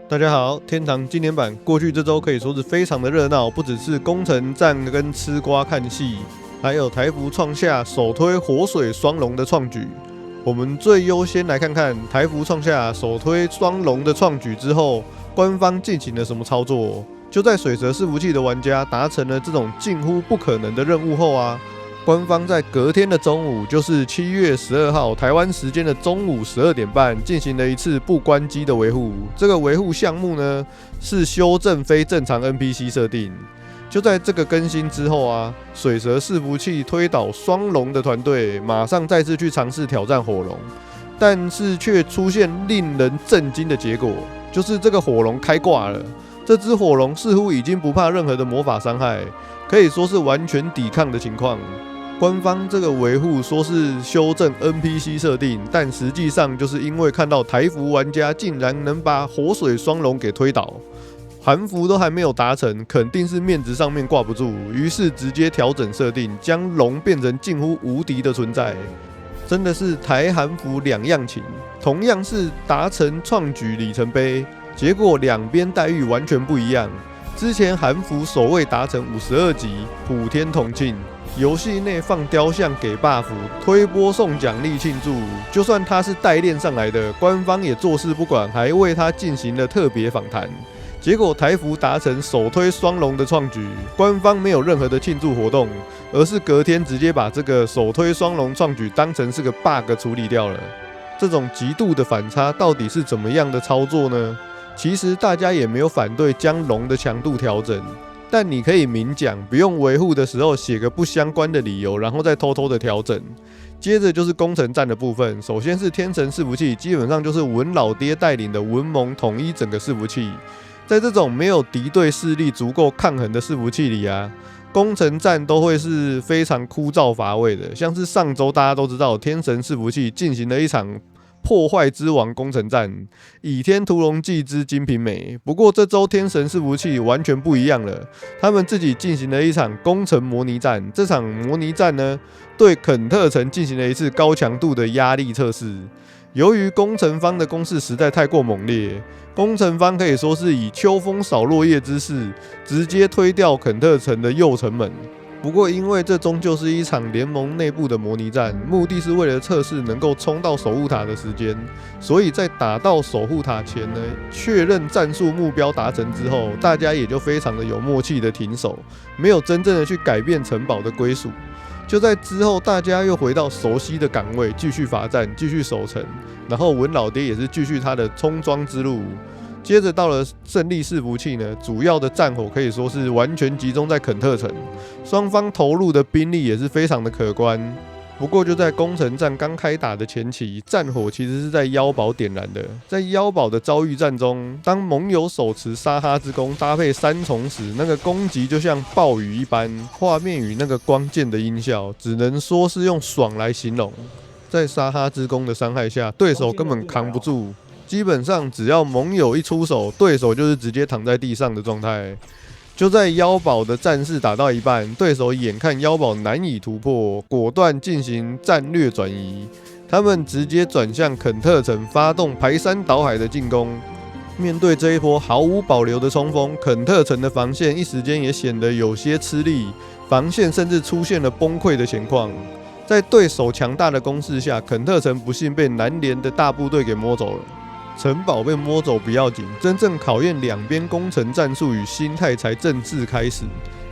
大家好，天堂紀念版過去這周可以說是非常的熱鬧，不只是攻城戰跟吃瓜看戲，還有台服創下首推活水雙龍的創舉。我們最優先來看看台服創下首推雙龍的創舉之後，官方進行了什麼操作。就在水蛇伺服器的玩家達成了這種近乎不可能的任務後啊，官方在隔天的中午，就是7月12號台灣時間的中午12點半，進行了一次不關機的維護。這個維護項目呢，是修正非正常 NPC 設定。就在這個更新之後啊，水蛇伺服器推倒雙龍的團隊馬上再次去嘗試挑戰火龍，但是卻出現令人震驚的結果，就是這個火龍開掛了。這隻火龍似乎已經不怕任何的魔法傷害，可以說是完全抵抗的情況。官方這個維護說是修正 NPC 設定，但實際上就是因為看到台服玩家竟然能把火水雙龍給推倒，韓服都還沒有達成，肯定是面子上面掛不住，於是直接調整設定，將龍變成近乎無敵的存在。真的是台韓服兩樣情，同樣是達成創舉里程碑，結果兩邊待遇完全不一樣。之前韓服首位達成52級普天同慶，遊戲內放雕像給 buff， 推播送獎勵慶祝，就算他是代練上來的，官方也坐視不管，還為他進行了特別訪談。結果台服達成首推雙龍的創舉，官方沒有任何的慶祝活動，而是隔天直接把這個首推雙龍創舉當成是個 bug 處理掉了。這種極度的反差到底是怎麼樣的操作呢？其實大家也沒有反對將龍的強度調整，但你可以明講，不用維護的時候寫個不相關的理由，然後再偷偷的調整。接着就是攻城戰的部分，首先是天神伺服器，基本上就是文老爹帶領的文盟統一整個伺服器。在這種沒有敵對勢力足夠抗衡的伺服器裡啊，攻城戰都會是非常枯燥乏味的。像是上周大家都知道，天神伺服器進行了一場破壞之王攻城戰，倚天屠龍記之金瓶梅。不過這周天神伺服器完全不一樣了，他們自己進行了一場攻城模擬戰。這場模擬戰呢，對肯特城進行了一次高強度的壓力測試。由於攻城方的攻勢實在太過猛烈，攻城方可以說是以秋風掃落葉之勢，直接推掉肯特城的右城門。不過因為這終究是一場聯盟內部的模擬戰，目的是為了測試能夠衝到守護塔的時間，所以在打到守護塔前呢，確認戰術目標達成之後，大家也就非常的有默契的停守，沒有真正的去改變城堡的歸屬。就在之後，大家又回到熟悉的崗位，繼續罰站，繼續守城。然後文老爹也是繼續他的衝莊之路。接着到了勝利伺服器呢，主要的戰火可以說是完全集中在肯特城，雙方投入的兵力也是非常的可觀。不過就在攻城戰剛開打的前期，戰火其實是在妖堡點燃的。在妖堡的遭遇戰中，當盟友手持沙哈之弓搭配3重時，那個攻擊就像暴雨一般，畫面與那個光劍的音效，只能說是用爽來形容。在沙哈之弓的傷害下，對手根本扛不住，基本上只要盟友一出手，對手就是直接躺在地上的狀態。就在妖堡的戰事打到一半，对手眼看妖堡難以突破，果斷進行戰略轉移，他們直接轉向肯特城，發動排山倒海的進攻。面對這一波毫無保留的衝鋒，肯特城的防線一時間也顯得有些吃力，防線甚至出現了崩潰的情況。在对手強大的攻勢下，肯特城不幸被南聯的大部隊給摸走了。城堡被摸走不要緊，真正考驗兩邊攻城戰術與心態才正式開始。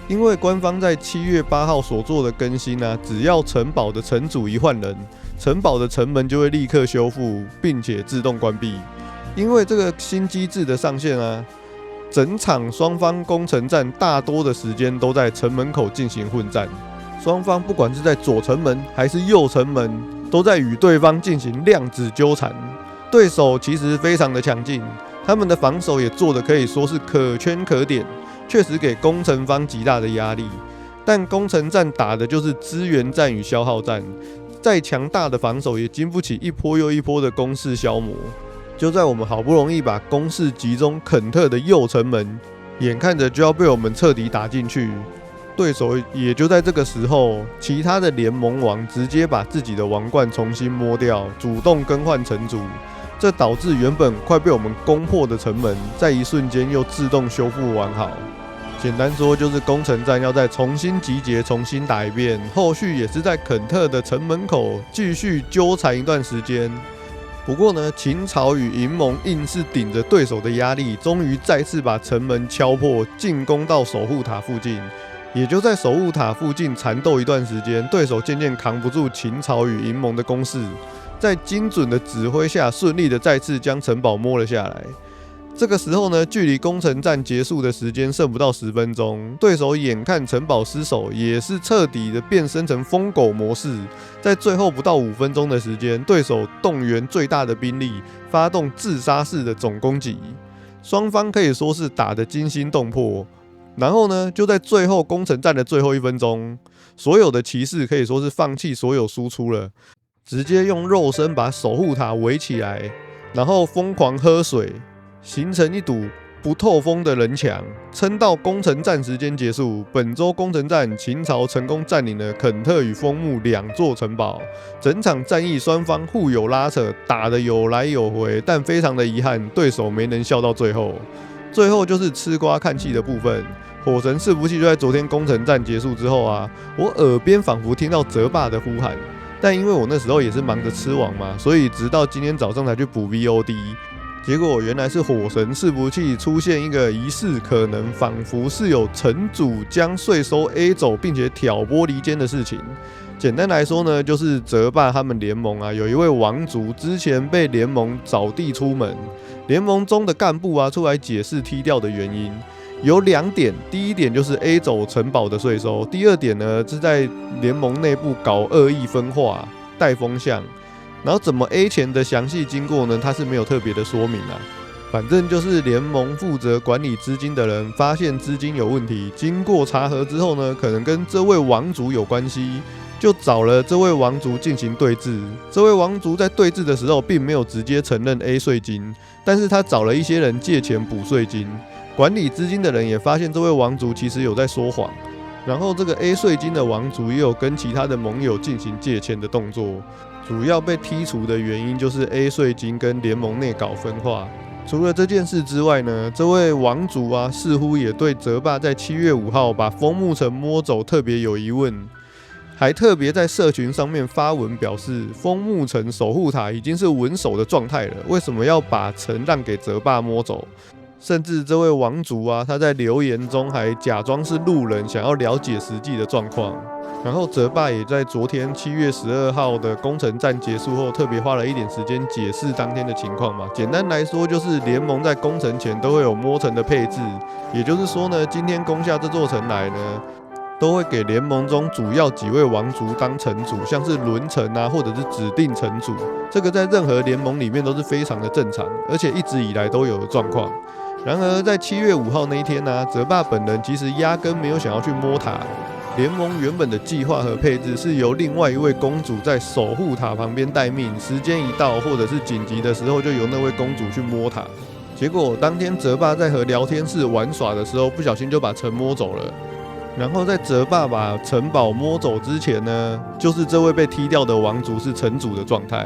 因為官方在7月8號所做的更新啊，只要城堡的城主一換人，城堡的城門就會立刻修復，並且自動關閉。因為這個新機制的上線啊，整場雙方攻城戰大多的時間都在城門口進行混戰，雙方不管是在左城門還是右城門，都在與對方進行量子糾纏。對手其實非常的強勁，他們的防守也做得可以說是可圈可點，確實給攻城方極大的壓力。但攻城戰打的就是資源戰與消耗戰，再強大的防守也經不起一波又一波的攻勢消磨。就在我們好不容易把攻勢集中肯特的右城門，眼看着就要被我們徹底打進去，對手也就在這個時候，其他的聯盟王直接把自己的王冠重新摸掉，主動更換城主，這導致原本快被我們攻破的城門，在一瞬間又自動修復完好。簡單說就是攻城戰要再重新集結，重新打一遍，後續也是在肯特的城門口繼續糾纏一段時間。不過呢，秦朝與銀盟硬是頂着對手的壓力，終於再次把城門敲破，進攻到守護塔附近。也就在守護塔附近纏鬥一段時間，對手漸漸扛不住秦朝與銀盟的攻勢，在精準的指揮下，順利的再次將城堡摸了下來。這個時候呢，距離攻城戰結束的時間剩不到10分鐘，對手眼看城堡失守，也是徹底的變身成瘋狗模式。在最後不到5分鐘的時間，對手動員最大的兵力，發動自殺式的總攻擊，雙方可以說是打得驚心動魄。然後呢，就在最後攻城戰的最後1分鐘，所有的騎士可以說是放棄所有輸出了，直接用肉身把守護塔圍起來，然後瘋狂喝水。形成一堵不透風的人牆，撐到攻城戰時間結束。本周攻城戰，秦朝成功佔領了肯特與楓木2座城堡。整場戰役雙方互有拉扯，打得有來有回，但非常的遺憾，對手沒能笑到最後。最後就是吃瓜看戲的部分。火神伺服器就在昨天攻城戰結束之後啊，我耳邊仿佛聽到澤霸的呼喊，但因為我那時候也是忙着吃網嘛，所以直到今天早上才去補 VOD。結果原來是火神伺服器出現一個疑似可能仿佛是有城主將稅收 A 走，並且挑撥離間的事情。簡單來說呢，就是澤霸他們聯盟啊，有一位王族之前被聯盟掃地出門，聯盟中的幹部啊出來解釋踢掉的原因，有2點。第一點就是 A 走城堡的稅收，第二點呢是在聯盟內部搞惡意分化、帶風向。然後怎麼 A 錢的詳細經過呢？他是沒有特別的說明啊。反正就是聯盟負責管理資金的人發現資金有問題，經過查核之後呢，可能跟這位王族有關係，就找了這位王族進行對峙。這位王族在對峙的時候，並沒有直接承認 A 稅金，但是他找了一些人借錢補稅金。管理資金的人也發現這位王族其實有在說謊。然後這個 A 稅金的王族也有跟其他的盟友進行借錢的動作。主要被剔除的原因就是 A 稅金跟聯盟內搞分化。除了這件事之外呢，這位王族啊，似乎也對澤霸在7月5號把楓木城摸走特別有疑問，還特別在社群上面發文表示，楓木城守護塔已經是穩守的狀態了，為什麼要把城讓給澤霸摸走？甚至這位王族啊，他在留言中還假裝是路人，想要了解實際的狀況。然後澤霸也在昨天7月12號的攻城戰結束後，特別花了一點時間解釋當天的情況嘛。簡單來說，就是聯盟在攻城前都會有摸城的配置，也就是說呢，今天攻下這座城來呢，都會給聯盟中主要幾位王族當城主，像是輪城啊，或者是指定城主。這個在任何聯盟裡面都是非常的正常，而且一直以來都有的狀況。然而在7月5號那一天呢，澤霸本人其實壓根沒有想要去摸塔。聯盟原本的計劃和配置是由另外一位公主在守護塔旁邊待命，時間一到或者是緊急的時候，就由那位公主去摸塔。結果當天澤霸在和聊天室玩耍的時候，不小心就把城摸走了。然後在澤霸把城堡摸走之前呢，就是這位被踢掉的王族是城主的狀態。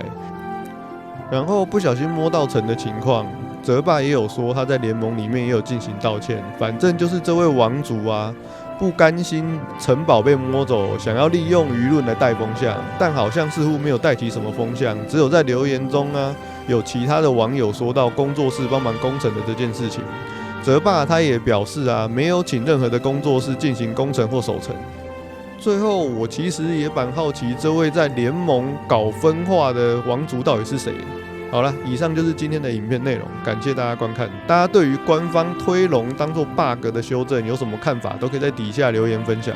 然後不小心摸到城的情況，澤霸也有說他在聯盟裡面也有進行道歉。反正就是這位王族啊，不甘心城堡被摸走，想要利用輿論來帶風向，但好像似乎沒有帶起什麼風向，只有在留言中啊，有其他的網友說到工作室幫忙攻城的這件事情。澤霸他也表示啊，沒有請任何的工作室進行攻城或守城。最後，我其實也蠻好奇，這位在聯盟搞分化的王族到底是誰？好了，以上就是今天的影片內容，感謝大家觀看。大家對於官方推龍當作 bug 的修正有什麼看法，都可以在底下留言分享。